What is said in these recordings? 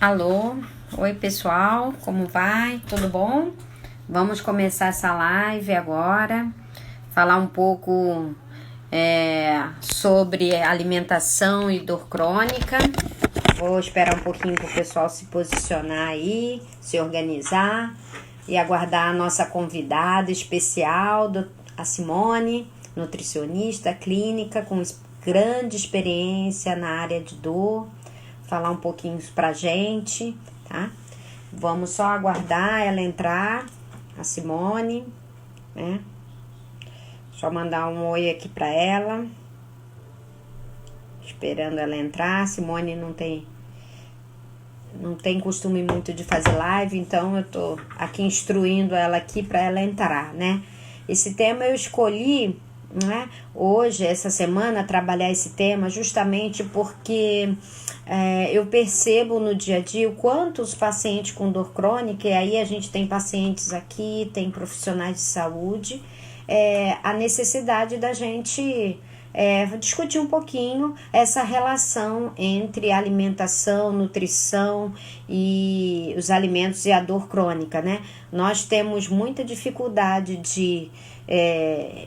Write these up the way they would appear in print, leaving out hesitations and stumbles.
Alô, oi pessoal, como vai? Tudo bom? Vamos começar essa live agora, falar um pouco sobre alimentação e dor crônica. Vou esperar um pouquinho para o pessoal se posicionar aí, se organizar e aguardar a nossa convidada especial, a Simone, nutricionista clínica com grande experiência na área de dor, falar um pouquinho pra gente, tá? Vamos só aguardar ela entrar, a Simone, né? Só mandar um oi aqui pra ela. Esperando ela entrar. A Simone não tem costume muito de fazer live, então eu tô aqui instruindo ela aqui para ela entrar, né? Esse tema eu escolhi, né, hoje, essa semana, trabalhar esse tema justamente porque eu percebo no dia a dia o quanto os pacientes com dor crônica, e aí a gente tem pacientes aqui, tem profissionais de saúde, a necessidade da gente discutir um pouquinho essa relação entre alimentação, nutrição e os alimentos e a dor crônica, né? Nós temos muita dificuldade de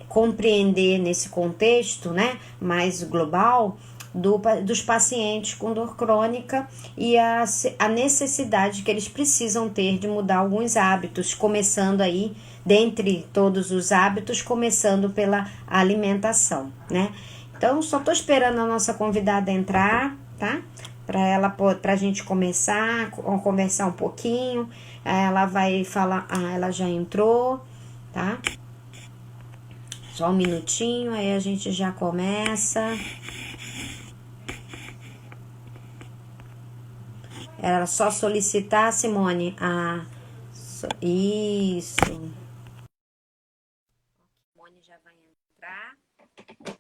compreender nesse contexto, né, mais global, dos pacientes com dor crônica e a necessidade que eles precisam ter de mudar alguns hábitos, começando aí, dentre todos os hábitos, começando pela alimentação, né? Então, só tô esperando a nossa convidada entrar, tá? Pra gente começar a conversar um pouquinho. Ela vai falar, ela já entrou, tá? Só um minutinho, aí a gente já começa. Era só solicitar, Simone. Isso. Simone já vai entrar.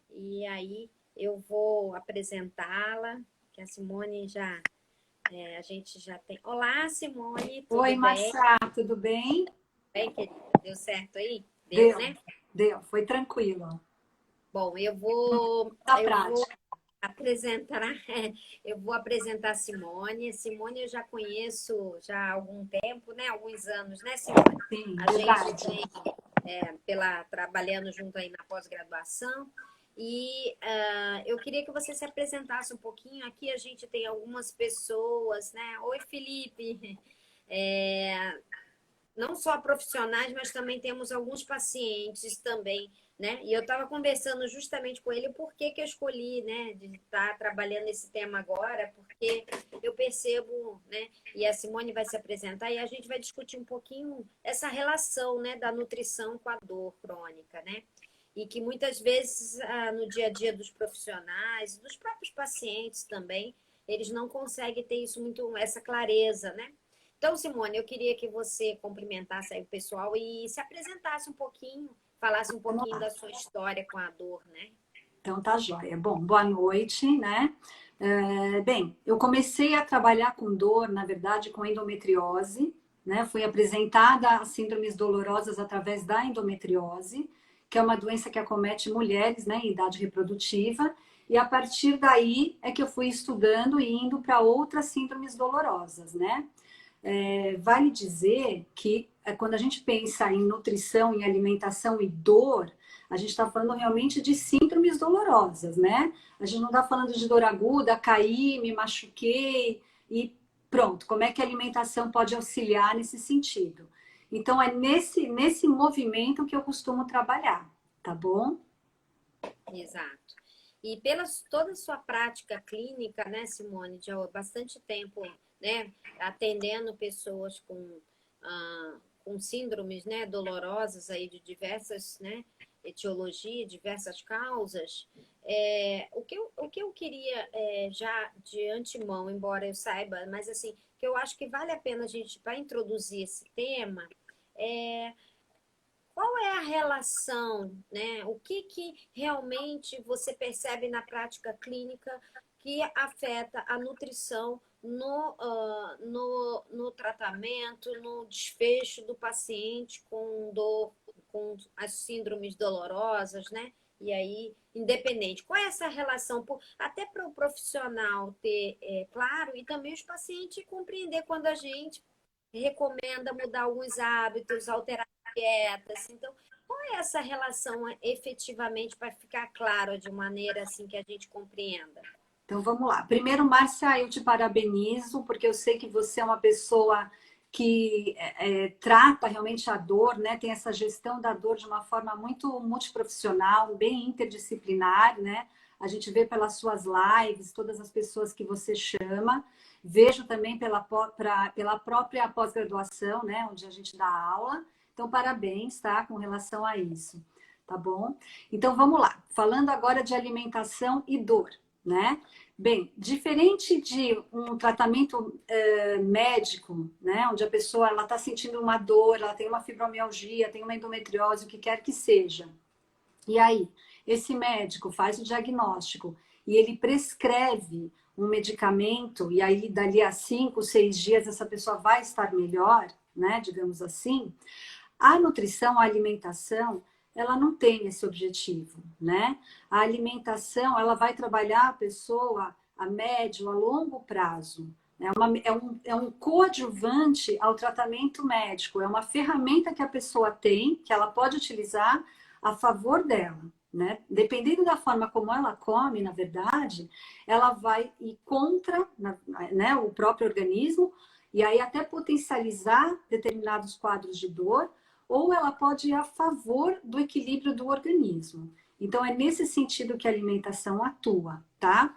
E aí eu vou apresentá-la, que a Simone já. A gente já tem. Olá, Simone, Oi, tudo bem? Marcia, tudo bem? Bem, querida? Deu certo aí? Deu, Deu, né? deu, foi tranquilo. Bom, Na eu vou prática. apresentar, eu vou apresentar a Simone. Simone eu já conheço já há algum tempo, né? Alguns anos, né, Simone? Sim, A gente verdade. tem trabalhando junto aí na pós-graduação. E eu queria que você se apresentasse um pouquinho. Aqui a gente tem algumas pessoas, né? Oi, Felipe. É, não só profissionais, mas também temos alguns pacientes também, né? E eu estava conversando justamente com ele por que eu escolhi, né, de estar trabalhando esse tema agora, porque eu percebo, né, e a Simone vai se apresentar e a gente vai discutir um pouquinho essa relação, né, da nutrição com a dor crônica, né? E que muitas vezes no dia a dia dos profissionais, dos próprios pacientes também, eles não conseguem ter isso muito, essa clareza, né? Então, Simone, eu queria que você cumprimentasse aí o pessoal e se apresentasse um pouquinho, falasse um Vamos pouquinho lá. da sua história com a dor, né? Então tá joia. Bom, boa noite, né? Bem, eu comecei a trabalhar com dor, na verdade, com endometriose, né? Fui apresentada a síndromes dolorosas através da endometriose, que é uma doença que acomete mulheres, né, em idade reprodutiva. E a partir daí é que eu fui estudando e indo para outras síndromes dolorosas, né? Vale dizer que quando a gente pensa em nutrição, em alimentação e dor, a gente está falando realmente de síndromes dolorosas, né? A gente não está falando de dor aguda, caí, me machuquei e pronto. Como é que a alimentação pode auxiliar nesse sentido? Então, é nesse movimento que eu costumo trabalhar, tá bom? Exato. E pela toda a sua prática clínica, né, Simone, de há bastante tempo, né, atendendo pessoas com síndromes, né, dolorosas aí de diversas, né, etiologias, diversas causas, o que eu queria já de antemão, embora eu saiba, mas assim, que eu acho que vale a pena a gente, para introduzir esse tema, é qual é a relação, né? O que realmente você percebe na prática clínica que afeta a nutrição no tratamento, no desfecho do paciente com dor, com as síndromes dolorosas, né? E aí, independente. Qual é essa relação? Até para o profissional ter claro e também os pacientes compreender quando a gente recomenda mudar alguns hábitos, alterar dietas. Então, qual é essa relação efetivamente para ficar claro de maneira assim que a gente compreenda? Então vamos lá. Primeiro, Márcia, eu te parabenizo, porque eu sei que você é uma pessoa que trata realmente a dor, né? Tem essa gestão da dor de uma forma muito multiprofissional, bem interdisciplinar, né? A gente vê pelas suas lives, todas as pessoas que você chama. Vejo também pela própria pós-graduação, né? Onde a gente dá aula. Então, parabéns, tá? Com relação a isso, tá bom? Então, vamos lá. Falando agora de alimentação e dor, né? Bem, diferente de um tratamento médico, né, onde a pessoa ela está sentindo uma dor, ela tem uma fibromialgia, tem uma endometriose, o que quer que seja. E aí, esse médico faz o diagnóstico e ele prescreve um medicamento, e aí dali a 5, 6 dias essa pessoa vai estar melhor, né, digamos assim. A nutrição, a alimentação, ela não tem esse objetivo, né? A alimentação, ela vai trabalhar a pessoa a médio, a longo prazo. É um coadjuvante ao tratamento médico, é uma ferramenta que a pessoa tem, que ela pode utilizar a favor dela, né? Dependendo da forma como ela come, na verdade, ela vai ir contra, né, o próprio organismo, e aí até potencializar determinados quadros de dor, ou ela pode ir a favor do equilíbrio do organismo. Então, é nesse sentido que a alimentação atua, tá?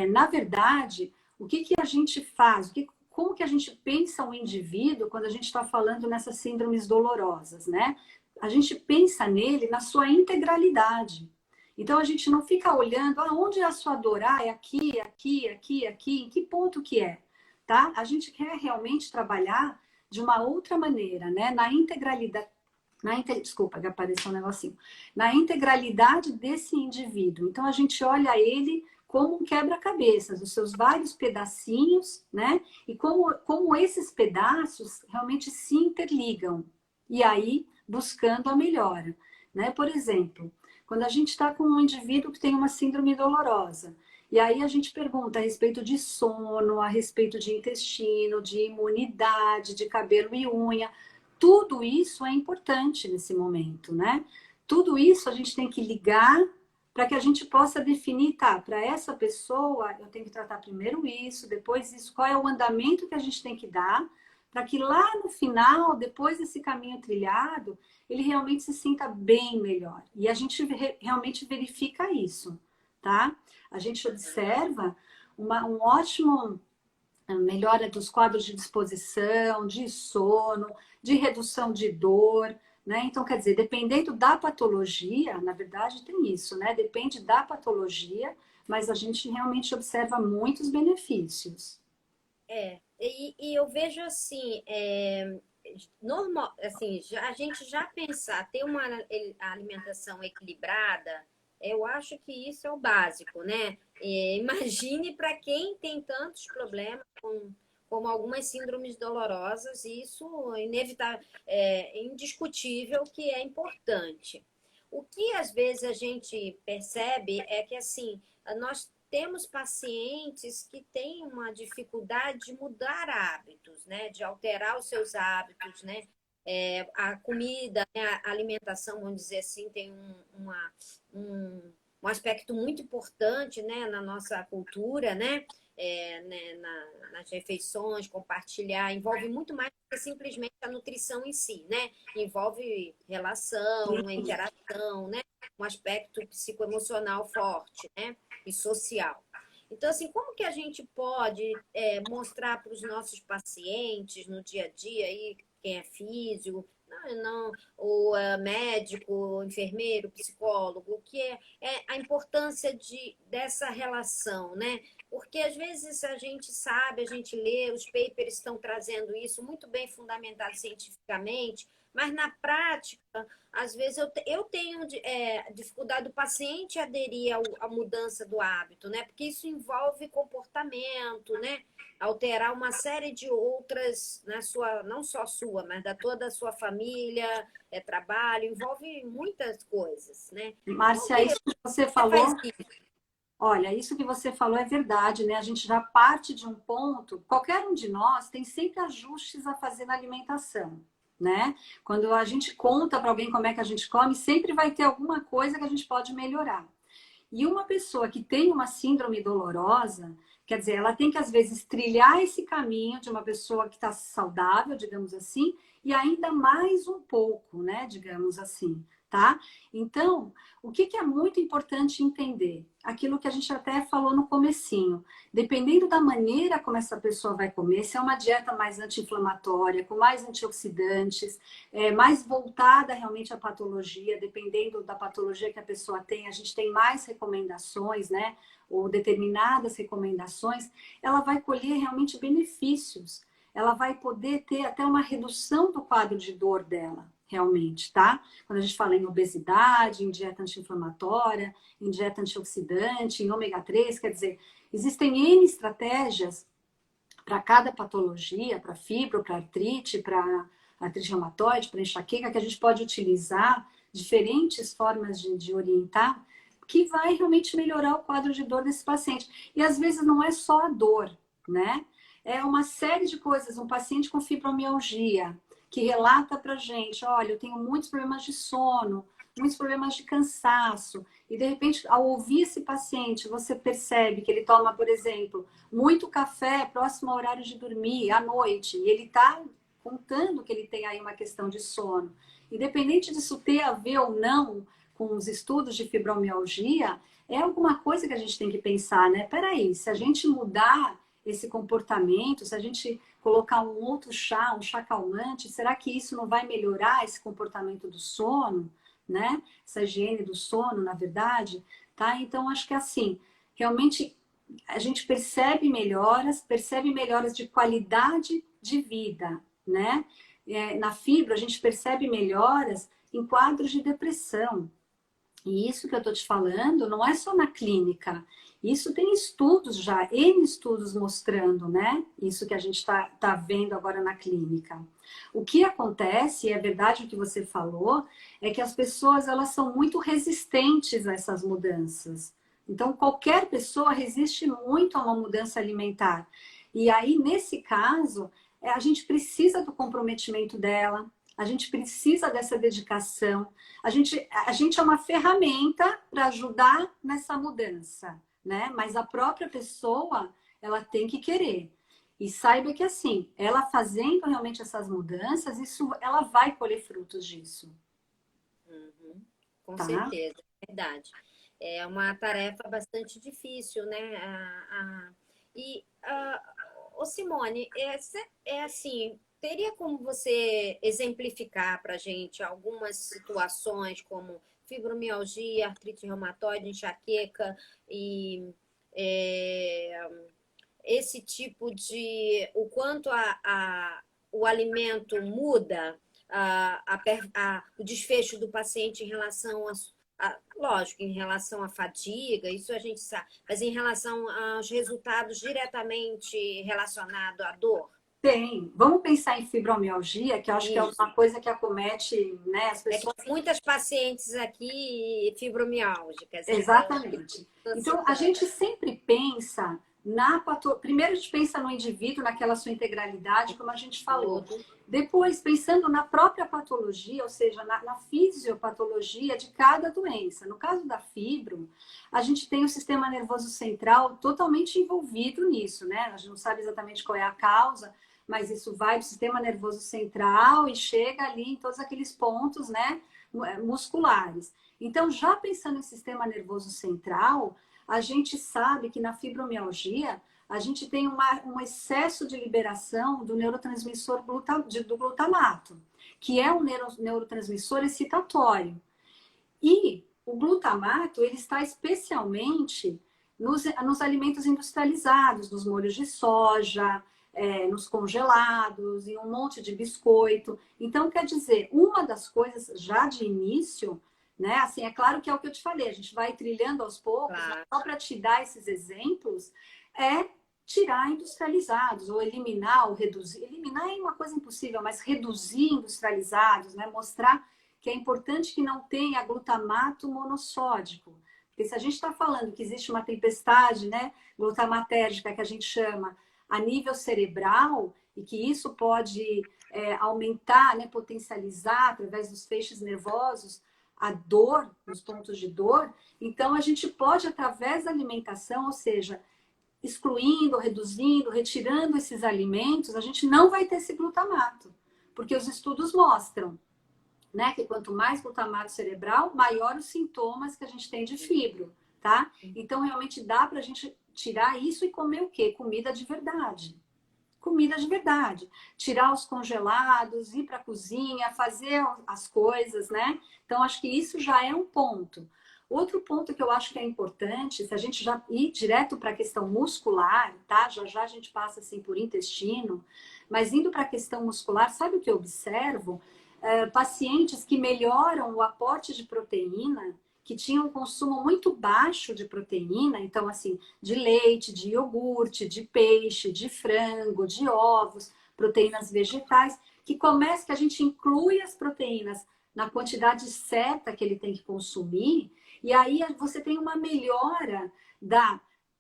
Na verdade, o que a gente faz? Como que a gente pensa o indivíduo quando a gente está falando nessas síndromes dolorosas, né? A gente pensa nele na sua integralidade. Então, a gente não fica olhando aonde é a sua dor, é aqui, aqui, aqui, aqui, em que ponto que é, tá? A gente quer realmente trabalhar de uma outra maneira, né? Na integralidade, desculpa, que apareceu um negocinho. Na integralidade desse indivíduo. Então, a gente olha ele como um quebra-cabeças, os seus vários pedacinhos, né? E como esses pedaços realmente se interligam. E aí, buscando a melhora, né? Por exemplo, quando a gente está com um indivíduo que tem uma síndrome dolorosa, e aí a gente pergunta a respeito de sono, a respeito de intestino, de imunidade, de cabelo e unha. Tudo isso é importante nesse momento, né? Tudo isso a gente tem que ligar para que a gente possa definir, tá, para essa pessoa eu tenho que tratar primeiro isso, depois isso, qual é o andamento que a gente tem que dar, para que lá no final, depois desse caminho trilhado, ele realmente se sinta bem melhor. E a gente realmente verifica isso, tá? A gente observa um ótimo melhora dos quadros de disposição, de sono, de redução de dor, né? Então, quer dizer, dependendo da patologia, na verdade tem isso, né? Depende da patologia, mas a gente realmente observa muitos benefícios. E eu vejo assim, normal, assim, a gente já pensar, ter uma alimentação equilibrada, eu acho que isso é o básico, né? Imagine para quem tem tantos problemas como algumas síndromes dolorosas, isso é inevitável, é indiscutível que é importante. O que às vezes a gente percebe é que assim, nós temos pacientes que têm uma dificuldade de mudar hábitos, né? De alterar os seus hábitos, né? A comida, né? A alimentação, vamos dizer assim, tem um aspecto muito importante, né? Na nossa cultura, né? Né? Nas refeições, compartilhar, envolve muito mais do que simplesmente a nutrição em si, né? Envolve relação, interação, né? Um aspecto psicoemocional forte, né? E social. Então, assim, como que a gente pode mostrar para os nossos pacientes no dia a dia, aí, quem é físico, não, o médico, o enfermeiro, psicólogo, o que é a importância dessa relação, né? Porque às vezes a gente sabe, a gente lê, os papers estão trazendo isso muito bem fundamentado cientificamente, mas na prática, às vezes eu tenho dificuldade do paciente aderir à mudança do hábito, né? Porque isso envolve comportamento, né? Alterar uma série de outras, na sua, não só sua, mas da toda a sua família, trabalho, envolve muitas coisas, né? Como Márcia, que isso que você você faz falou, isso? olha, isso que você falou é verdade, né? A gente já parte de um ponto, qualquer um de nós tem sempre ajustes a fazer na alimentação, né? Quando a gente conta para alguém como é que a gente come, sempre vai ter alguma coisa que a gente pode melhorar. E uma pessoa que tem uma síndrome dolorosa, quer dizer, ela tem que às vezes trilhar esse caminho de uma pessoa que está saudável, digamos assim, e ainda mais um pouco, né, digamos assim, tá? Então, o que é muito importante entender? Aquilo que a gente até falou no comecinho. Dependendo da maneira como essa pessoa vai comer, se é uma dieta mais anti-inflamatória, com mais antioxidantes, mais voltada realmente à patologia, dependendo da patologia que a pessoa tem, a gente tem mais recomendações, né? Ou determinadas recomendações, ela vai colher realmente benefícios. Ela vai poder ter até uma redução do quadro de dor dela, realmente, tá? Quando a gente fala em obesidade, em dieta anti-inflamatória, em dieta antioxidante, em ômega 3, quer dizer, existem N estratégias para cada patologia, para fibro, para artrite, para artrite reumatoide, para enxaqueca, que a gente pode utilizar diferentes formas de orientar, que vai realmente melhorar o quadro de dor desse paciente. E às vezes não é só a dor, né? É uma série de coisas. Um paciente com fibromialgia que relata para gente, olha, eu tenho muitos problemas de sono, muitos problemas de cansaço. E de repente, ao ouvir esse paciente, você percebe que ele toma, por exemplo, muito café próximo ao horário de dormir, à noite, e ele está contando que ele tem aí uma questão de sono. Independente disso ter a ver ou não com os estudos de fibromialgia, é alguma coisa que a gente tem que pensar, né? Peraí, se a gente mudar esse comportamento, se a gente colocar um outro chá, um chá calmante, será que isso não vai melhorar esse comportamento do sono, né? Essa higiene do sono, na verdade, tá? Então, acho que assim, realmente a gente percebe melhoras de qualidade de vida, né? Na fibra, a gente percebe melhoras em quadros de depressão. E isso que eu estou te falando não é só na clínica. Isso tem estudos já, N estudos mostrando, né? Isso que a gente tá vendo agora na clínica. O que acontece, e é verdade o que você falou, é que as pessoas elas são muito resistentes a essas mudanças. Então, qualquer pessoa resiste muito a uma mudança alimentar. E aí, nesse caso, a gente precisa do comprometimento dela, a gente precisa dessa dedicação. A gente é uma ferramenta para ajudar nessa mudança, né? Mas a própria pessoa, ela tem que querer. E saiba que assim, ela fazendo realmente essas mudanças, ela vai colher frutos disso, Uhum, com tá? certeza, é verdade. É uma tarefa bastante difícil, né? Ô Simone, é assim, teria como você exemplificar para a gente algumas situações como fibromialgia, artrite reumatoide, enxaqueca e é, esse tipo de o quanto o alimento muda o desfecho do paciente em relação lógico, em relação à fadiga, isso a gente sabe, mas em relação aos resultados diretamente relacionados à dor. Tem. Vamos pensar em fibromialgia, que eu acho que é Isso. uma coisa que acomete, né, as É que pessoas. tem muitas pacientes aqui fibromialgicas, então, Exatamente. estou Então, a citando. gente sempre pensa primeiro a gente pensa no indivíduo, naquela sua integralidade, como a gente falou. Tudo. Depois, pensando na própria patologia, ou seja, na fisiopatologia de cada doença. No caso da fibro, a gente tem o sistema nervoso central totalmente envolvido nisso, né? A gente não sabe exatamente qual é a causa, mas isso vai do sistema nervoso central e chega ali em todos aqueles pontos, né, musculares. Então, já pensando em sistema nervoso central, a gente sabe que na fibromialgia a gente tem um excesso de liberação do neurotransmissor do glutamato, que é um neurotransmissor excitatório. E o glutamato ele está especialmente nos alimentos industrializados, nos molhos de soja, nos congelados, em um monte de biscoito. Então, quer dizer, uma das coisas já de início, né? Assim, é claro que é o que eu te falei, a gente vai trilhando aos poucos, mas Claro. só para te dar esses exemplos, é tirar industrializados, ou eliminar, ou reduzir. Eliminar é uma coisa impossível, mas reduzir industrializados, né? Mostrar que é importante que não tenha glutamato monossódico. Porque se a gente está falando que existe uma tempestade, né, glutamatérgica, que a gente chama, a nível cerebral, e que isso pode aumentar, né, potencializar, através dos feixes nervosos, a dor, os pontos de dor, então a gente pode, através da alimentação, ou seja, excluindo, reduzindo, retirando esses alimentos, a gente não vai ter esse glutamato. Porque os estudos mostram, né, que quanto mais glutamato cerebral, maior os sintomas que a gente tem de fibro, tá? Então, realmente dá pra gente tirar isso e comer o quê? Comida de verdade. Comida de verdade. Tirar os congelados, ir para a cozinha, fazer as coisas, né? Então, acho que isso já é um ponto. Outro ponto que eu acho que é importante, se a gente já ir direto para a questão muscular, tá? Já já a gente passa assim por intestino, mas indo para a questão muscular, sabe o que eu observo? Pacientes que melhoram o aporte de proteína, que tinham um consumo muito baixo de proteína, então assim, de leite, de iogurte, de peixe, de frango, de ovos, proteínas vegetais, que a gente inclui as proteínas na quantidade certa que ele tem que consumir, e aí você tem uma melhora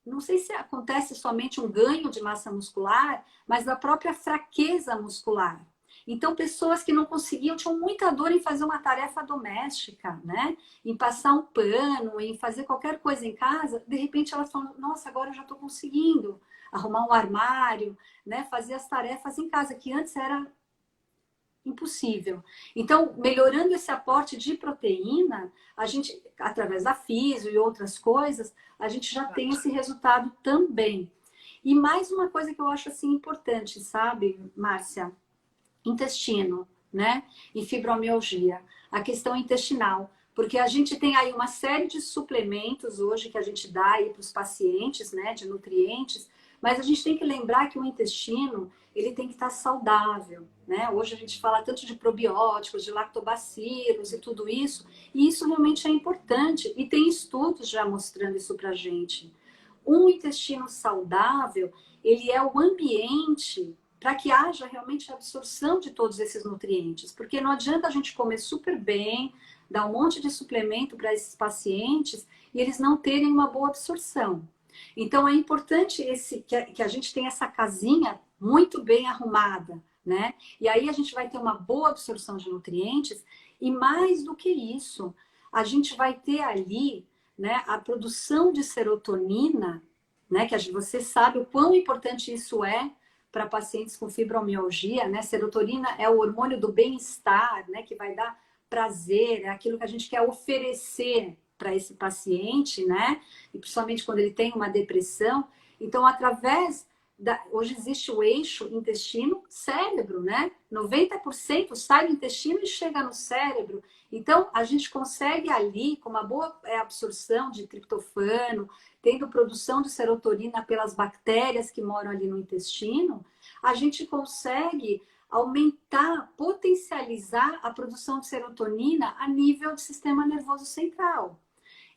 não sei se acontece somente um ganho de massa muscular, mas da própria fraqueza muscular. Então, pessoas que não conseguiam, tinham muita dor em fazer uma tarefa doméstica, né? Em passar um pano, em fazer qualquer coisa em casa, de repente elas falam, nossa, agora eu já estou conseguindo arrumar um armário, né? Fazer as tarefas em casa, que antes era impossível. Então, melhorando esse aporte de proteína, a gente, através da físio e outras coisas, a gente já tem esse resultado também. E mais uma coisa que eu acho assim importante, sabe, Márcia? Intestino, né? E fibromialgia, a questão intestinal. Porque a gente tem aí uma série de suplementos hoje que a gente dá aí para os pacientes, né? De nutrientes, mas a gente tem que lembrar que o intestino, ele tem que estar saudável, né? Hoje a gente fala tanto de probióticos, de lactobacilos e tudo isso, e isso realmente é importante. E tem estudos já mostrando isso pra gente. Um intestino saudável, ele é o ambiente para que haja realmente a absorção de todos esses nutrientes. Porque não adianta a gente comer super bem, dar um monte de suplemento para esses pacientes e eles não terem uma boa absorção. Então é importante que a gente tenha essa casinha muito bem arrumada, né? E aí a gente vai ter uma boa absorção de nutrientes e mais do que isso, a gente vai ter ali, né, a produção de serotonina, né, que você sabe o quão importante isso é para pacientes com fibromialgia, né? Serotonina é o hormônio do bem-estar, né? Que vai dar prazer, é aquilo que a gente quer oferecer para esse paciente, né? E principalmente quando ele tem uma depressão. Então, hoje existe o eixo intestino-cérebro, né? 90% sai do intestino e chega no cérebro. Então, a gente consegue ali, com uma boa absorção de triptofano, tendo produção de serotonina pelas bactérias que moram ali no intestino, a gente consegue aumentar, potencializar a produção de serotonina a nível do sistema nervoso central.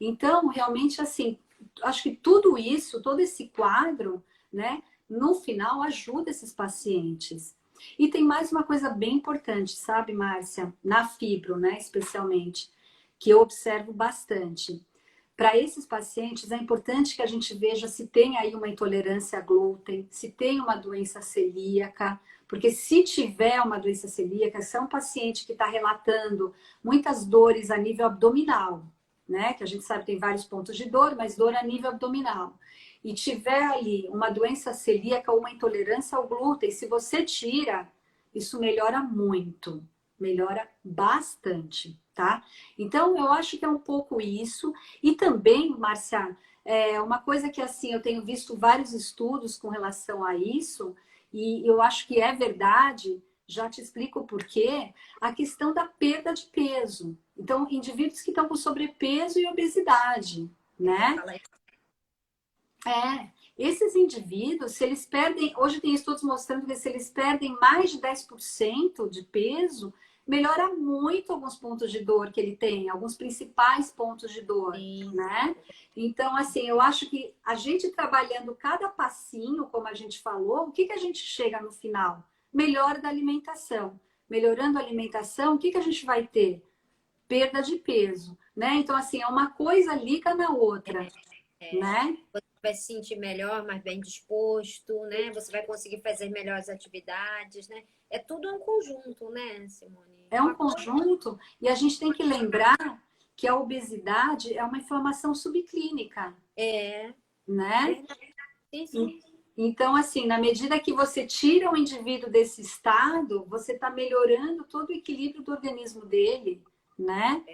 Então, realmente, assim, acho que tudo isso, todo esse quadro, né, no final ajuda esses pacientes. E tem mais uma coisa bem importante, sabe, Márcia? Na fibro, né, especialmente, que eu observo bastante. Para esses pacientes, é importante que a gente veja se tem aí uma intolerância a glúten, se tem uma doença celíaca, porque se tiver uma doença celíaca, se é um paciente que está relatando muitas dores a nível abdominal, né? Que a gente sabe que tem vários pontos de dor, mas dor a nível abdominal. E tiver ali uma doença celíaca ou uma intolerância ao glúten, se você tira, isso melhora muito, melhora bastante, tá? Então, eu acho que é um pouco isso. E também, Márcia, uma coisa que assim, eu tenho visto vários estudos com relação a isso, e eu acho que é verdade, já te explico o porquê, a questão da perda de peso. Então, indivíduos que estão com sobrepeso e obesidade, né? Fala aí. É, Esses indivíduos, se eles perdem, hoje tem estudos mostrando que se eles perdem mais de 10% de peso, melhora muito alguns pontos de dor que ele tem, alguns principais pontos de dor, Sim. né? Então, assim, eu acho que a gente trabalhando cada passinho, como a gente falou, o que a gente chega no final? Melhora da alimentação. Melhorando a alimentação, o que a gente vai ter? Perda de peso, né? Então, assim, é uma coisa liga na outra, né? Você vai se sentir melhor, mais bem disposto, né? Você vai conseguir fazer melhores atividades, né? É tudo um conjunto, né, Simone? É um Uma coisa conjunto e a gente tem que lembrar que a obesidade é uma inflamação subclínica, é né? verdade. Sim, sim. Então, assim, na medida que você tira o indivíduo desse estado, você está melhorando todo o equilíbrio do organismo dele, né?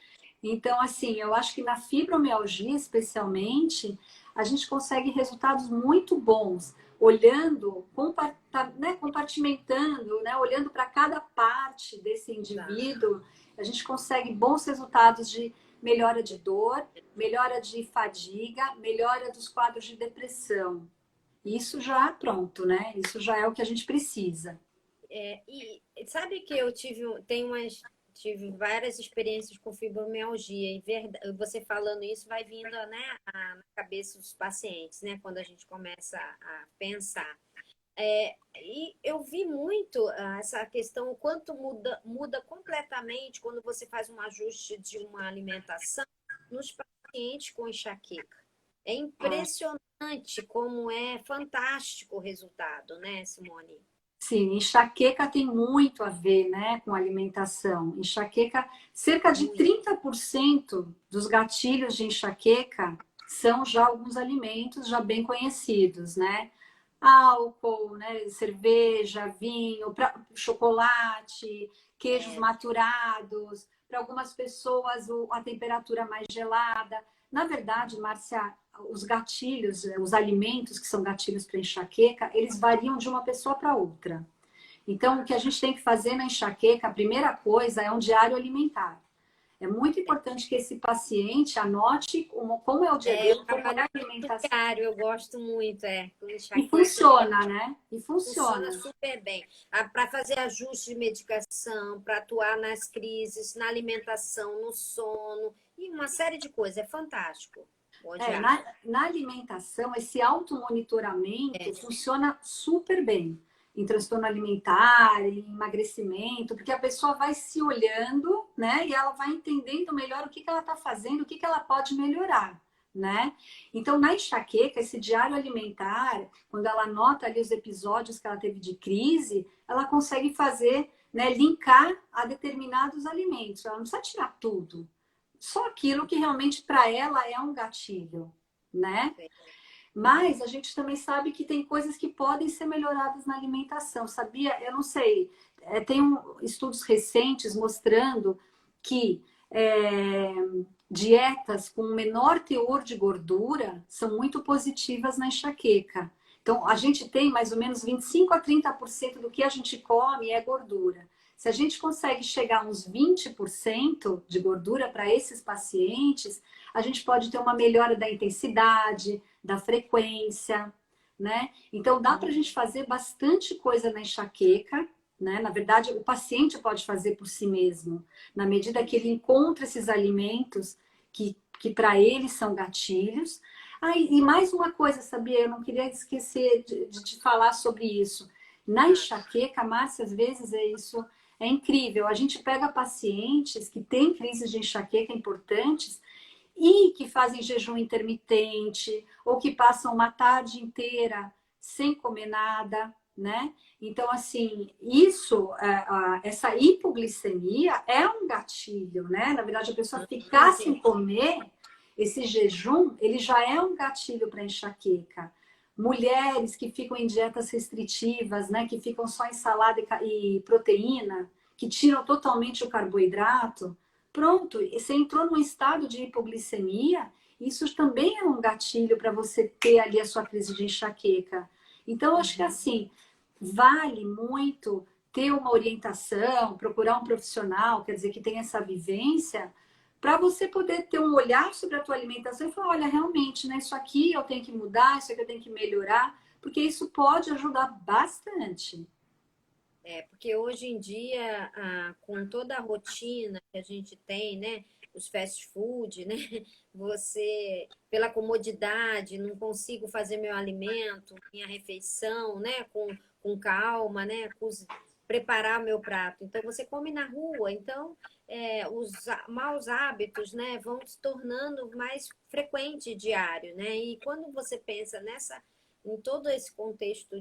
Então, assim, eu acho que na fibromialgia, especialmente, a gente consegue resultados muito bons, olhando, né, compartimentando, né, olhando para cada parte desse Exato. indivíduo, a gente consegue bons resultados de melhora de dor, melhora de fadiga, melhora dos quadros de depressão. Isso já pronto, né? Isso já é o que a gente precisa. E sabe que eu tive várias experiências com fibromialgia e você falando isso vai vindo, né, na cabeça dos pacientes, né, quando a gente começa a pensar. E eu vi muito essa questão, o quanto muda completamente quando você faz um ajuste de uma alimentação nos pacientes com enxaqueca. É impressionante como é fantástico o resultado, né, Simone? Sim, enxaqueca tem muito a ver, né, com alimentação. Enxaqueca, cerca de Muito. 30% dos gatilhos de enxaqueca são já alguns alimentos já bem conhecidos, né? Álcool, né, cerveja, vinho, chocolate, queijos É, maturados, para algumas pessoas a temperatura mais gelada. Na verdade, Márcia, os gatilhos, os alimentos que são gatilhos para enxaqueca, eles variam de uma pessoa para outra. Então, o que a gente tem que fazer na enxaqueca, a primeira coisa é um diário alimentar. É muito importante que esse paciente anote como é o dia eu dele, como é trabalho a alimentação. diário, eu gosto muito, com E enxaqueca. funciona, né? E Funciona funciona. super bem. Para fazer ajuste de medicação, para atuar nas crises, na alimentação, no sono e uma série de coisas. É fantástico. O diário. Na alimentação, esse automonitoramento funciona super bem em transtorno alimentar, em emagrecimento, porque a pessoa vai se olhando, né? E ela vai entendendo melhor o que ela está fazendo, o que ela pode melhorar, né? Então, na enxaqueca, esse diário alimentar, quando ela anota ali os episódios que ela teve de crise, ela consegue fazer, né, linkar a determinados alimentos. Ela não precisa tirar tudo, só aquilo que realmente para ela é um gatilho, né? Mas a gente também sabe que tem coisas que podem ser melhoradas na alimentação, sabia? Eu não sei, tem estudos recentes mostrando que dietas com menor teor de gordura são muito positivas na enxaqueca. Então, a gente tem mais ou menos 25 a 30% do que a gente come é gordura. Se a gente consegue chegar a uns 20% de gordura para esses pacientes, a gente pode ter uma melhora da intensidade, da frequência, né? Então, dá para a gente fazer bastante coisa na enxaqueca, né? Na verdade, o paciente pode fazer por si mesmo, na medida que ele encontra esses alimentos que para ele são gatilhos. Ah, e mais uma coisa, sabia? Eu não queria esquecer de te falar sobre isso. Na enxaqueca, Márcia, às vezes isso é incrível. A gente pega pacientes que têm crises de enxaqueca importantes e que fazem jejum intermitente ou que passam uma tarde inteira sem comer nada, né? Então, assim, essa hipoglicemia é um gatilho, né? Na verdade, a pessoa ficar sem comer, esse jejum, ele já é um gatilho para enxaqueca. Mulheres que ficam em dietas restritivas, né? Que ficam só em salada e proteína, que tiram totalmente o carboidrato, pronto, você entrou num estado de hipoglicemia, isso também é um gatilho para você ter ali a sua crise de enxaqueca. Então, acho que assim, vale muito ter uma orientação, procurar um profissional, quer dizer, que tem essa vivência, para você poder ter um olhar sobre a tua alimentação e falar, olha, realmente, né, isso aqui eu tenho que mudar, isso aqui eu tenho que melhorar, porque isso pode ajudar bastante. Porque hoje em dia, com toda a rotina que a gente tem, né? Os fast food, né? Você, pela comodidade, não consigo fazer meu alimento, minha refeição, né? Com calma, né? Preparar meu prato. Então, você come na rua. Então, os maus hábitos, né? Vão se tornando mais frequente diário, né? E quando você pensa em todo esse contexto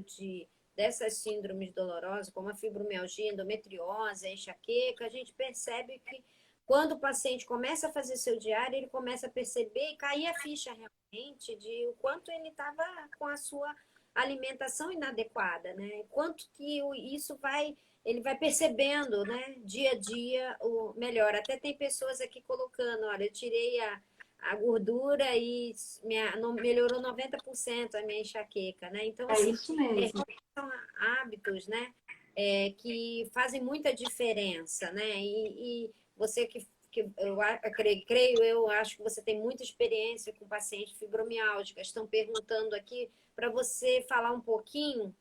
dessas síndromes dolorosas, como a fibromialgia, endometriose, a enxaqueca, a gente percebe que quando o paciente começa a fazer seu diário, ele começa a perceber e cair a ficha realmente de o quanto ele estava com a sua alimentação inadequada, né? Quanto que isso ele vai percebendo, né? Dia a dia o melhor. Até tem pessoas aqui colocando, olha, eu tirei a gordura e não, melhorou 90% a minha enxaqueca, né? Então, É assim, isso mesmo. são hábitos, né? Que fazem muita diferença, né? E você que eu acho que você tem muita experiência com pacientes fibromialgicas. Estão perguntando aqui para você falar um pouquinho.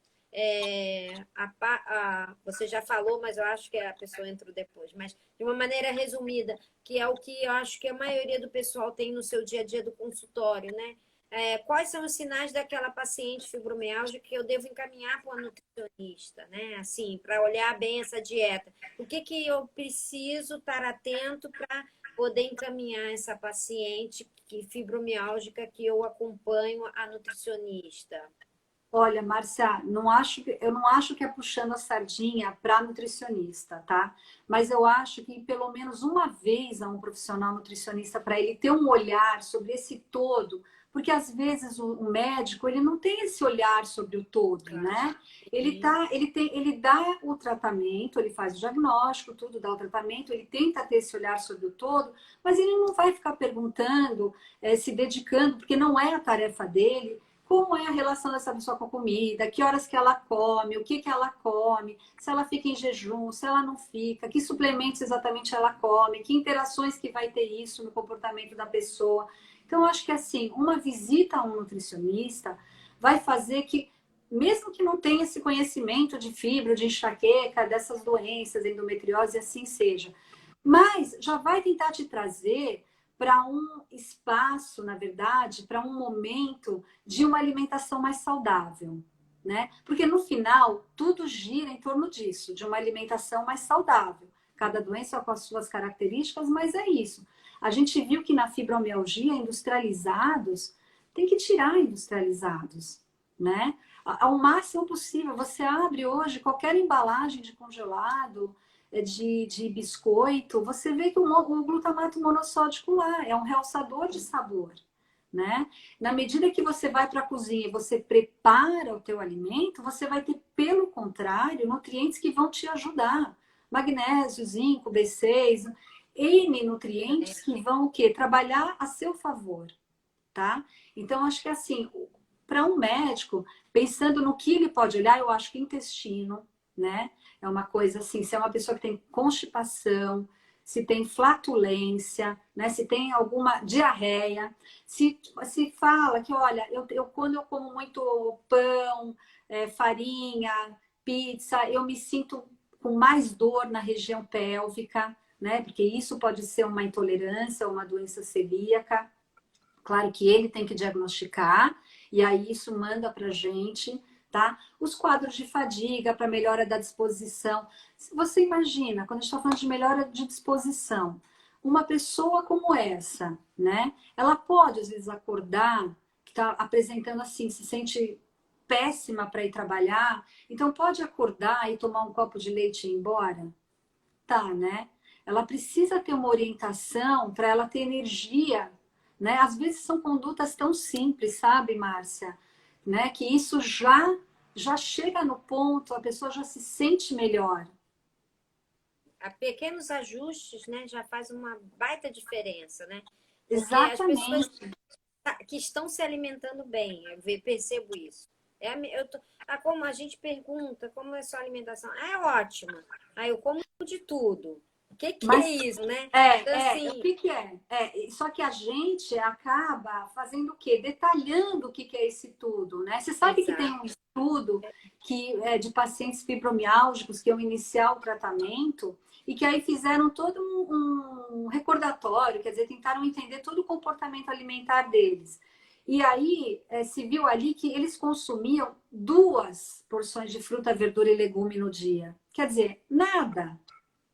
Você já falou, mas eu acho que a pessoa entrou depois. Mas de uma maneira resumida, que é o que eu acho que a maioria do pessoal tem no seu dia a dia do consultório, né? Quais são os sinais daquela paciente fibromialgia que eu devo encaminhar para uma nutricionista, né? Assim, para olhar bem essa dieta. O que eu preciso estar atento para poder encaminhar essa paciente fibromialgica que eu acompanho a nutricionista? Olha, Márcia, eu não acho que é puxando a sardinha para nutricionista, tá? Mas eu acho que pelo menos uma vez a um profissional nutricionista para ele ter um olhar sobre esse todo, porque às vezes o médico ele não tem esse olhar sobre o todo, Claro. né? Sim. Ele dá o tratamento, ele faz o diagnóstico, tudo dá o tratamento, ele tenta ter esse olhar sobre o todo, mas ele não vai ficar perguntando, se dedicando, porque não é a tarefa dele como é a relação dessa pessoa com a comida, que horas que ela come, o que que ela come, se ela fica em jejum, se ela não fica, que suplementos exatamente ela come, que interações que vai ter isso no comportamento da pessoa. Então, eu acho que assim, uma visita a um nutricionista vai fazer que, mesmo que não tenha esse conhecimento de fibra, de enxaqueca, dessas doenças, endometriose, assim seja, mas já vai tentar te trazer para um espaço, na verdade, para um momento de uma alimentação mais saudável, né? Porque no final, tudo gira em torno disso, de uma alimentação mais saudável. Cada doença com as suas características, mas é isso. A gente viu que na fibromialgia, industrializados, tem que tirar industrializados, né? Ao máximo possível. Você abre hoje qualquer embalagem de congelado, de biscoito, você vê que o glutamato monossódico lá é um realçador de sabor, né? Na medida que você vai para a cozinha e você prepara o teu alimento, você vai ter, pelo contrário, nutrientes que vão te ajudar. Magnésio, zinco, B6, N nutrientes que vão o quê? Trabalhar a seu favor, tá? Então, acho que assim, para um médico, pensando no que ele pode olhar, eu acho que intestino, né? É uma coisa assim, se é uma pessoa que tem constipação, se tem flatulência, né? Se tem alguma diarreia, se fala que, olha, quando eu como muito pão, farinha, pizza, eu me sinto com mais dor na região pélvica, né? Porque isso pode ser uma intolerância, uma doença celíaca. Claro que ele tem que diagnosticar, e aí isso manda para a gente, tá? Os quadros de fadiga para melhora da disposição. Você imagina, quando a gente está falando de melhora de disposição, uma pessoa como essa, né? Ela pode, às vezes, acordar, que está apresentando assim, se sente péssima para ir trabalhar, então pode acordar e tomar um copo de leite e ir embora? Tá, né? Ela precisa ter uma orientação para ela ter energia, né? Às vezes são condutas tão simples, sabe, Márcia? Né? Que isso já chega no ponto, a pessoa já se sente melhor. A pequenos ajustes, né, já faz uma baita diferença, né? Porque as pessoas Exatamente. que estão se alimentando bem, percebo isso. Como a gente pergunta, como é a sua alimentação? Ah, é ótima. Aí eu como de tudo. que Mas é isso, né? Então, o assim, que que é? Só que a gente acaba fazendo o quê? Detalhando o que que é esse tudo, né? Você sabe que tem exato. um estudo que é de pacientes fibromiálgicos que iam iniciar o tratamento e que aí fizeram todo um recordatório, quer dizer, tentaram entender todo o comportamento alimentar deles. E aí se viu ali que eles consumiam 2 porções de fruta, verdura e legume no dia. Quer dizer, nada,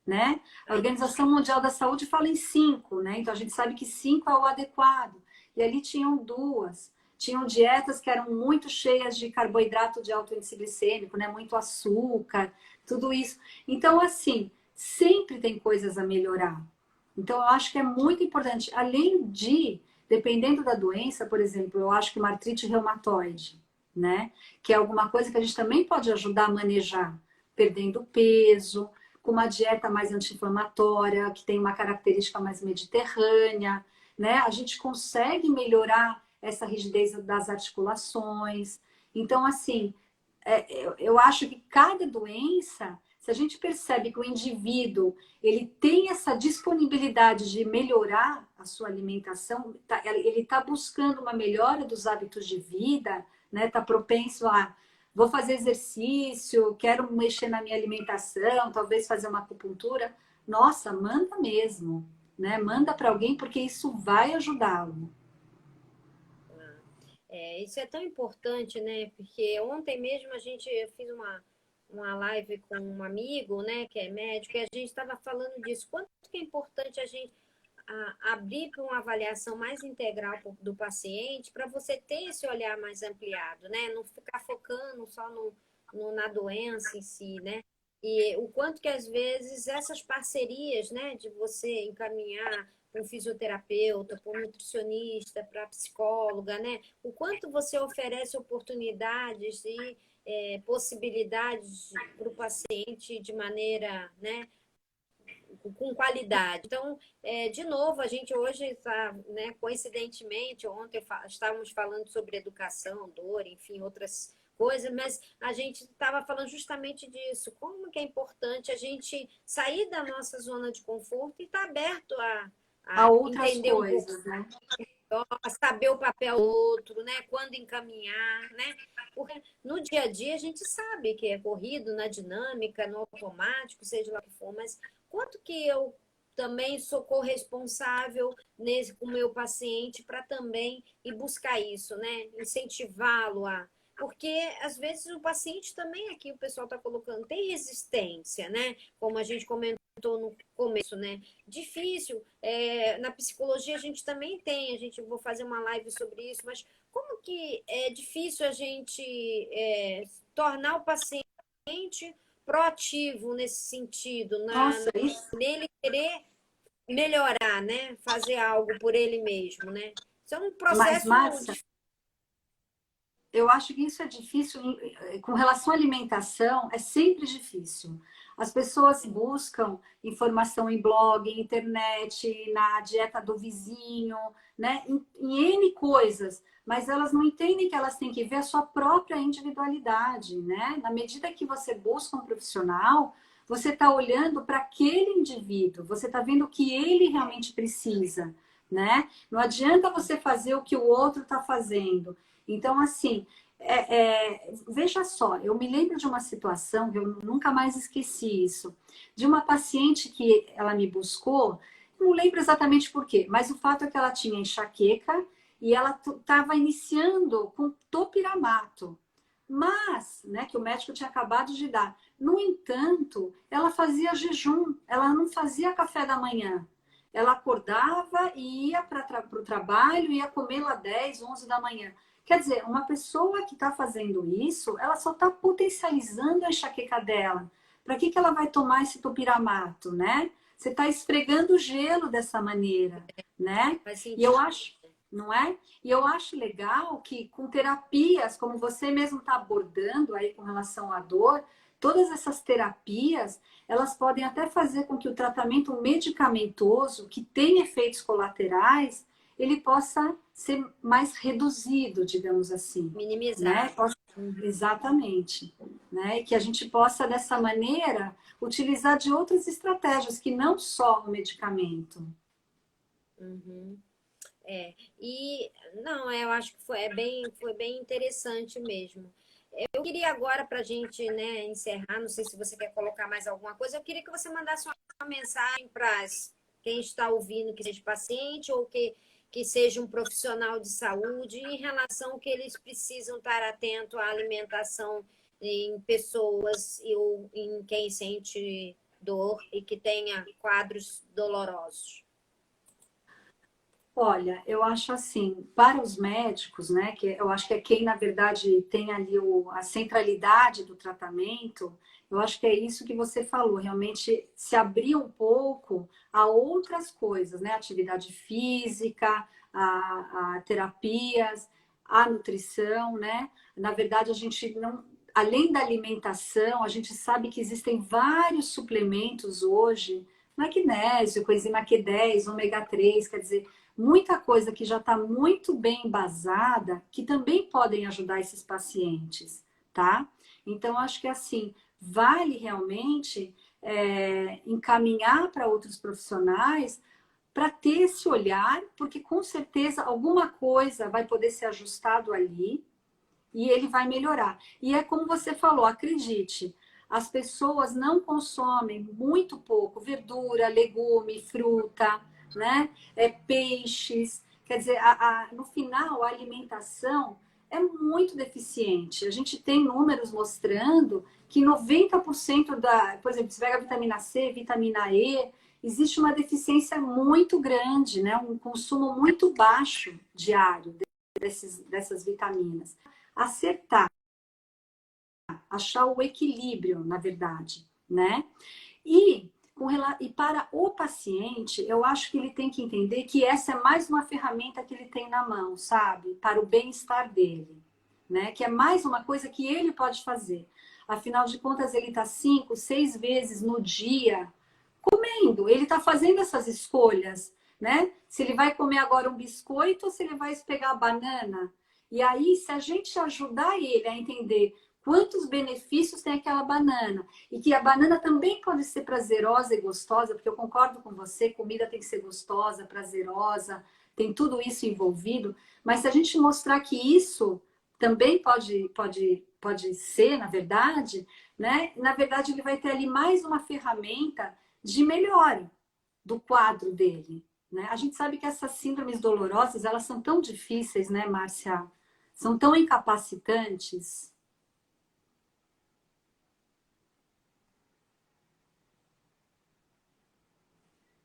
né? A Organização Mundial da Saúde fala em 5, né? Então a gente sabe que 5 é o adequado. E ali tinham 2. Tinham dietas que eram muito cheias de carboidrato de alto índice glicêmico, né? Muito açúcar, tudo isso. Então, assim, sempre tem coisas a melhorar. Então, eu acho que é muito importante. Além de, dependendo da doença, por exemplo, eu acho que uma artrite reumatoide, né? Que é alguma coisa que a gente também pode ajudar a manejar, perdendo peso, com uma dieta mais anti-inflamatória, que tem uma característica mais mediterrânea, né? A gente consegue melhorar essa rigidez das articulações. Então, assim, eu acho que cada doença, se a gente percebe que o indivíduo ele tem essa disponibilidade de melhorar a sua alimentação, ele está buscando uma melhora dos hábitos de vida, né? Está propenso a vou fazer exercício, quero mexer na minha alimentação, talvez fazer uma acupuntura. Nossa, manda mesmo, né? Manda para alguém porque isso vai ajudá-lo. Isso é tão importante, né? Porque ontem mesmo eu fiz uma live com um amigo, né, que é médico, e a gente estava falando disso. Quanto que é importante a gente abrir para uma avaliação mais integral do paciente, para você ter esse olhar mais ampliado, né? Não ficar focando só na doença em si, né? E o quanto que às vezes essas parcerias, né, de você encaminhar para um fisioterapeuta, para um nutricionista, para a psicóloga, né? O quanto você oferece oportunidades e possibilidades para o paciente de maneira, né, com qualidade. Então, de novo, a gente hoje está, né, coincidentemente, ontem estávamos falando sobre educação, dor, enfim, outras coisas, mas a gente estava falando justamente disso, como que é importante a gente sair da nossa zona de conforto e estar aberto Há a outras entender um pouco coisas, né? a saber o papel do outro, né? Quando encaminhar, né? Porque no dia a dia a gente sabe que é corrido, na dinâmica, no automático, seja lá o que for, mas quanto que eu também sou corresponsável com o meu paciente para também ir buscar isso, né? Incentivá-lo a. Porque às vezes o paciente também aqui, o pessoal está colocando, tem resistência, né? Como a gente comentou no começo, né? Difícil. Na psicologia a gente também tem, vou fazer uma live sobre isso, mas como que é difícil a gente tornar o paciente proativo nesse sentido, Nossa, isso. nele querer melhorar, né? Fazer algo por ele mesmo, né? Isso é um Mas, processo Márcia, difícil. eu acho que isso é difícil. Com relação à alimentação, é sempre difícil. As pessoas buscam informação em blog, internet, na dieta do vizinho, né? Em N coisas, mas elas não entendem que elas têm que ver a sua própria individualidade, né? Na medida que você busca um profissional, você está olhando para aquele indivíduo, você está vendo o que ele realmente precisa, né? Não adianta você fazer o que o outro está fazendo. Então, assim, veja só, eu me lembro de uma situação, que eu nunca mais esqueci isso, de uma paciente que ela me buscou, não lembro exatamente por quê, mas o fato é que ela tinha enxaqueca e ela estava iniciando com topiramato, mas, né, que o médico tinha acabado de dar. No entanto, ela fazia jejum, ela não fazia café da manhã. Ela acordava e ia para o trabalho, ia comer lá 10, 11 da manhã. Quer dizer, uma pessoa que está fazendo isso, ela só está potencializando a enxaqueca dela. Para que ela vai tomar esse topiramato, né? Você está esfregando o gelo dessa maneira, né? Faz E eu sentido. acho, não é? E eu acho legal que com terapias, como você mesmo está abordando aí com relação à dor, todas essas terapias, elas podem até fazer com que o tratamento medicamentoso, que tem efeitos colaterais, ele possa ser mais reduzido, digamos assim, né? Minimizado. Uhum. Exatamente, né? E que a gente possa, dessa maneira, utilizar de outras estratégias, que não só o medicamento. Uhum. E não, eu acho que foi bem interessante mesmo. Eu queria agora, para a gente, né, encerrar, não sei se você quer colocar mais alguma coisa, eu queria que você mandasse uma mensagem para quem está ouvindo, que seja paciente ou que seja um profissional de saúde, em relação ao que eles precisam estar atento à alimentação em pessoas ou em quem sente dor e que tenha quadros dolorosos. Olha, eu acho assim, para os médicos, né, que eu acho que é quem, na verdade, tem ali a centralidade do tratamento, eu acho que é isso que você falou, realmente se abrir um pouco a outras coisas, né, atividade física, a terapias, a nutrição, né, na verdade, a gente não, além da alimentação, a gente sabe que existem vários suplementos hoje, magnésio, coenzima Q10, ômega 3, quer dizer, muita coisa que já está muito bem embasada, que também podem ajudar esses pacientes, tá? Então, acho que assim, vale realmente encaminhar para outros profissionais para ter esse olhar, porque com certeza alguma coisa vai poder ser ajustado ali e ele vai melhorar. E é como você falou, acredite, as pessoas não consomem muito pouco verdura, legume, fruta, né? Peixes. Quer dizer, no final, a alimentação é muito deficiente. A gente tem números mostrando que 90% por exemplo, você pega a vitamina C, vitamina E, existe uma deficiência muito grande, né? Um consumo muito baixo diário dessas vitaminas. Acertar, achar o equilíbrio, na verdade, né? E, e para o paciente, eu acho que ele tem que entender que essa é mais uma ferramenta que ele tem na mão, sabe? Para o bem-estar dele, né? Que é mais uma coisa que ele pode fazer. Afinal de contas, ele está 5, 6 vezes no dia comendo. Ele está fazendo essas escolhas, né? Se ele vai comer agora um biscoito ou se ele vai pegar a banana. E aí, se a gente ajudar ele a entender quantos benefícios tem aquela banana, e que a banana também pode ser prazerosa e gostosa, porque eu concordo com você, comida tem que ser gostosa, prazerosa, tem tudo isso envolvido, mas se a gente mostrar que isso também pode ser, na verdade, né? Na verdade, ele vai ter ali mais uma ferramenta de melhora do quadro dele, né? A gente sabe que essas síndromes dolorosas, elas são tão difíceis, né, Márcia? São tão incapacitantes.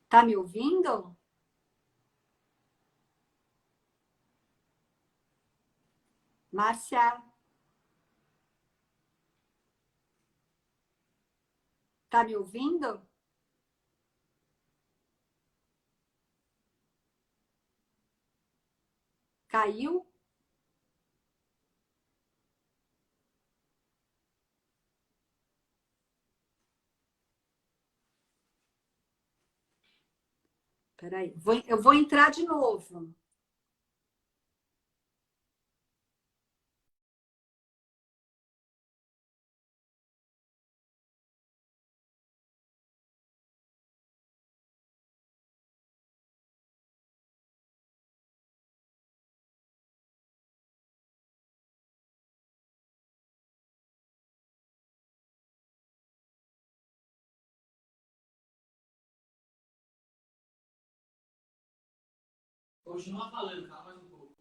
Tá me ouvindo? Márcia, tá me ouvindo? Caiu? Peraí, eu vou entrar de novo. Continua falando, calma mais um pouco.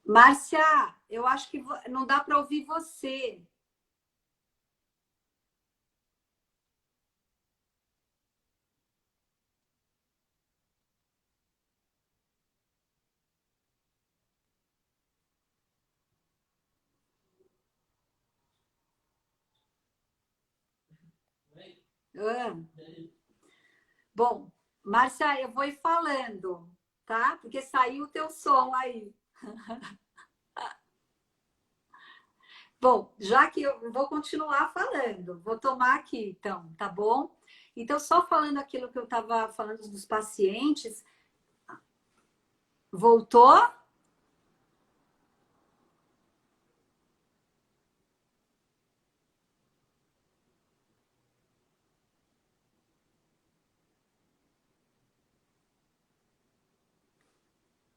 Márcia, eu acho que não dá para ouvir você. Ah. Bom, Márcia, eu vou ir falando, tá? Porque saiu o teu som aí. Bom, já que eu vou continuar falando, vou tomar aqui, então, tá bom? Então, só falando aquilo que eu estava falando dos pacientes, voltou?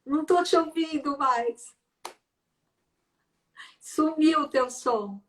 Não tô te ouvindo mais. Sumiu o teu som.